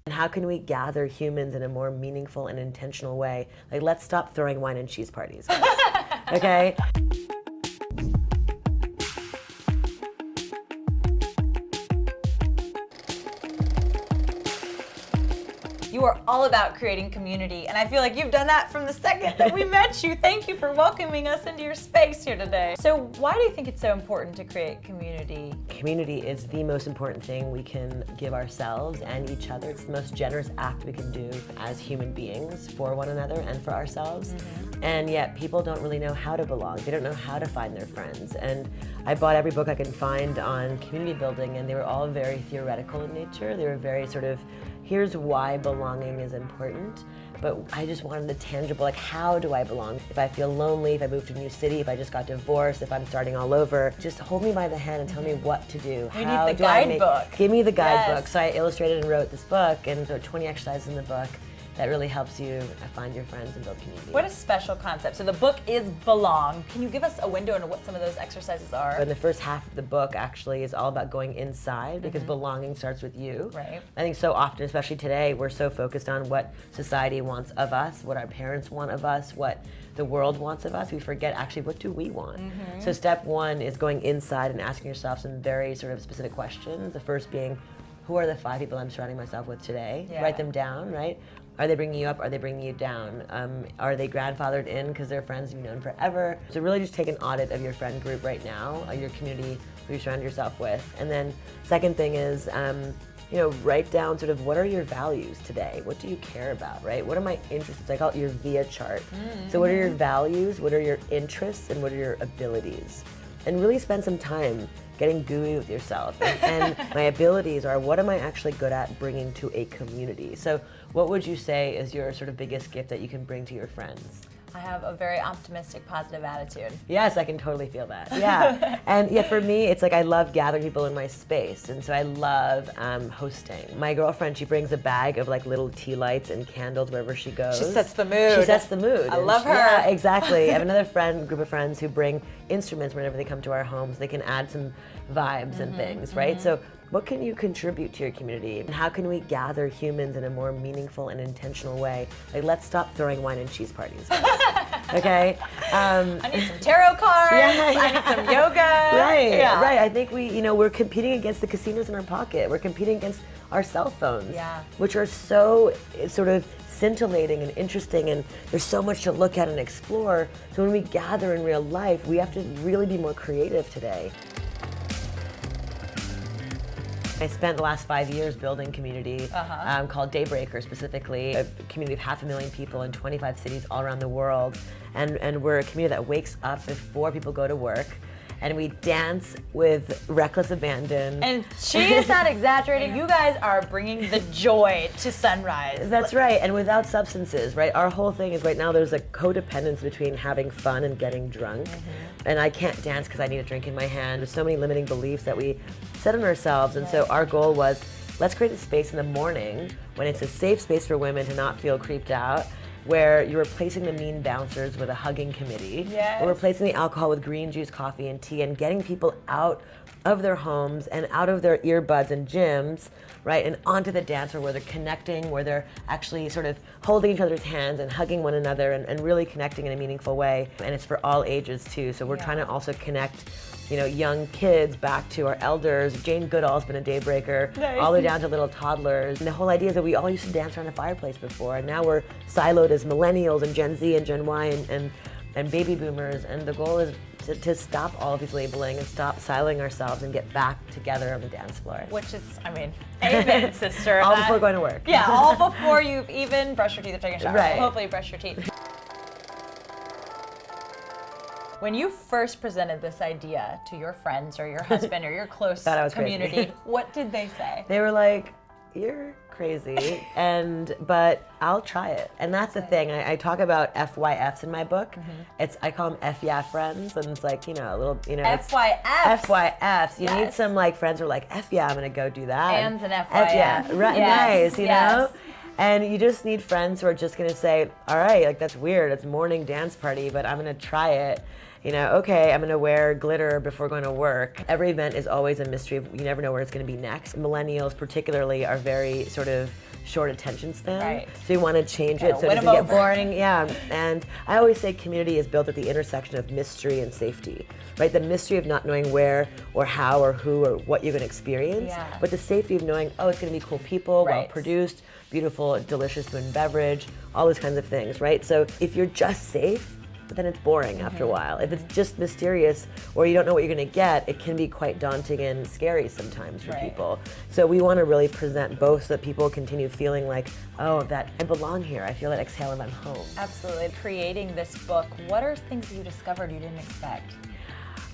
And how can we gather humans in a more meaningful and intentional way? Like, let's stop throwing wine and cheese parties. Okay? You are all about creating community, and I feel like you've done that from the second that we met you. Thank you for welcoming us into your space here today. So why do you think it's so important to create community? Community is the most important thing we can give ourselves and each other. It's the most generous act we can do as human beings for one another and for ourselves. And yet people don't really know how to belong. They don't know how to find their friends. And I bought every book I could find on community building, and they were all very theoretical in nature. They were very sort of, here's why belonging is important, but I just wanted the tangible, like, how do I belong? If I feel lonely, if I move to a new city, if I just got divorced, if I'm starting all over, just hold me by the hand and tell me what to do. We need the guidebook. Give me the guidebook. Yes. So I illustrated and wrote this book, and there are 20 exercises in the book that really helps you find your friends and build community. What a special concept. So the book is Belong. Can you give us a window into what some of those exercises are? And the first half of the book actually is all about going inside, because belonging starts with you. Right. I think so often, especially today, we're so focused on what society wants of us, what our parents want of us, what the world wants of us. We forget actually, what do we want? So step one is going inside and asking yourself some very sort of specific questions. The first being, who are the 5 people I'm surrounding myself with today? Yeah. Write them down, right? Are they bringing you up? Are they bringing you down? Are they grandfathered in because they're friends you've known forever? So really just take an audit of your friend group right now, your community, who you surround yourself with. And then second thing is, write down sort of, what are your values today? What do you care about, right? What are my interests? I call it your VIA chart. So what are your values? What are your interests? And what are your abilities? And really spend some time getting gooey with yourself. And my abilities are, what am I actually good at bringing to a community? So what would you say is your sort of biggest gift that you can bring to your friends? I have a very optimistic, positive attitude. Yes, I can totally feel that. Yeah. And yeah, for me, it's like I love gathering people in my space. And so I love hosting. My girlfriend, she brings a bag of like little tea lights and candles wherever she goes. She sets the mood. She sets the mood. I love her. Yeah, exactly. I have another group of friends who bring instruments whenever they come to our homes. They can add some vibes and things, right? So what can you contribute to your community? And how can we gather humans in a more meaningful and intentional way? Like, let's stop throwing wine and cheese parties. Okay? I need some tarot cards. I need some yoga. Right. I think we're competing against the casinos in our pocket. We're competing against our cell phones, which are so sort of scintillating and interesting, and there's so much to look at and explore. So when we gather in real life, we have to really be more creative today. I spent the last 5 years building community called Daybreaker, specifically a community of 500,000 people in 25 cities all around the world. And we're a community that wakes up before people go to work, and we dance with reckless abandon. And she is not exaggerating. You guys are bringing the joy to sunrise. That's right, and without substances, right? Our whole thing is right now there's a codependence between having fun and getting drunk. And I can't dance because I need a drink in my hand. There's so many limiting beliefs that we set on ourselves. And so our goal was, let's create a space in the morning when it's a safe space for women to not feel creeped out, where you're replacing the mean bouncers with a hugging committee. Yes. We're replacing the alcohol with green juice, coffee, and tea, and getting people out of their homes and out of their earbuds and gyms, right, and onto the dance floor where they're connecting, where they're actually sort of holding each other's hands and hugging one another and really connecting in a meaningful way. And it's for all ages too. So we're trying to also connect young kids back to our elders. Jane Goodall's been a Daybreaker, all the way down to little toddlers. And the whole idea is that we all used to dance around a fireplace before, and now we're siloed as millennials and Gen Z and Gen Y and baby boomers. And the goal is to stop all of these labeling and stop siloing ourselves and get back together on the dance floor. Which is, amen, sister. All before going to work. Yeah, all before you've even brushed your teeth or taken a shower. Right. Well, hopefully you brushed your teeth. When you first presented this idea to your friends or your husband or your close community, crazy. What did they say? They were like, you're crazy, but I'll try it. And that's the thing. I talk about FYFs in my book. I call them F yeah friends, and it's like, a little, FYFs. FYFs. You need some friends who are like, F yeah, I'm gonna go do that. Fans and FYF. F yeah, right, nice, you know? And you just need friends who are just gonna say, all right, that's weird, it's morning dance party, but I'm gonna try it. okay, I'm gonna wear glitter before going to work. Every event is always a mystery. You never know where it's gonna be next. Millennials particularly are very sort of short attention span. Right. So you want to change it so it doesn't get boring. Yeah. And I always say community is built at the intersection of mystery and safety. Right? The mystery of not knowing where or how or who or what you're going to experience, but the safety of knowing, it's going to be cool people, well produced, beautiful, delicious food and beverage, all those kinds of things, right? So if you're just safe, but then it's boring after a while. If it's just mysterious or you don't know what you're going to get, it can be quite daunting and scary sometimes for people. So we want to really present both so that people continue feeling like, that I belong here. I feel that exhale and I'm home. Absolutely. Creating this book, what are things you discovered you didn't expect?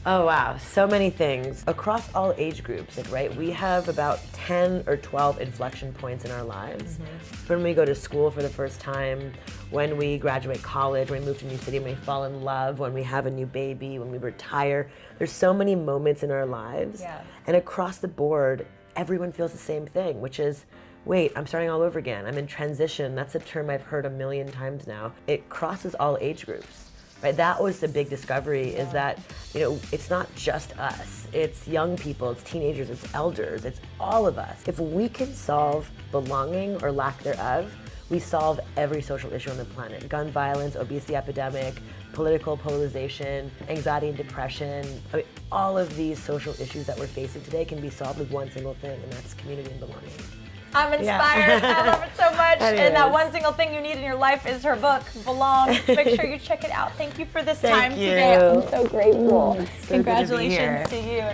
Oh wow, so many things. Across all age groups, right? We have about 10 or 12 inflection points in our lives. When we go to school for the first time, when we graduate college, when we move to a new city, when we fall in love, when we have a new baby, when we retire. There's so many moments in our lives. And across the board, everyone feels the same thing, which is, wait, I'm starting all over again. I'm in transition. That's a term I've heard a million times now. It crosses all age groups. Right, that was the big discovery, is that, it's not just us. It's young people, it's teenagers, it's elders, it's all of us. If we can solve belonging or lack thereof, we solve every social issue on the planet. Gun violence, obesity epidemic, political polarization, anxiety and depression. All of these social issues that we're facing today can be solved with one single thing, and that's community and belonging. I'm inspired. I love it so much. And that one single thing you need in your life is her book, Belong. Make sure you check it out. Thank you for this time today. I'm so grateful. Congratulations to you.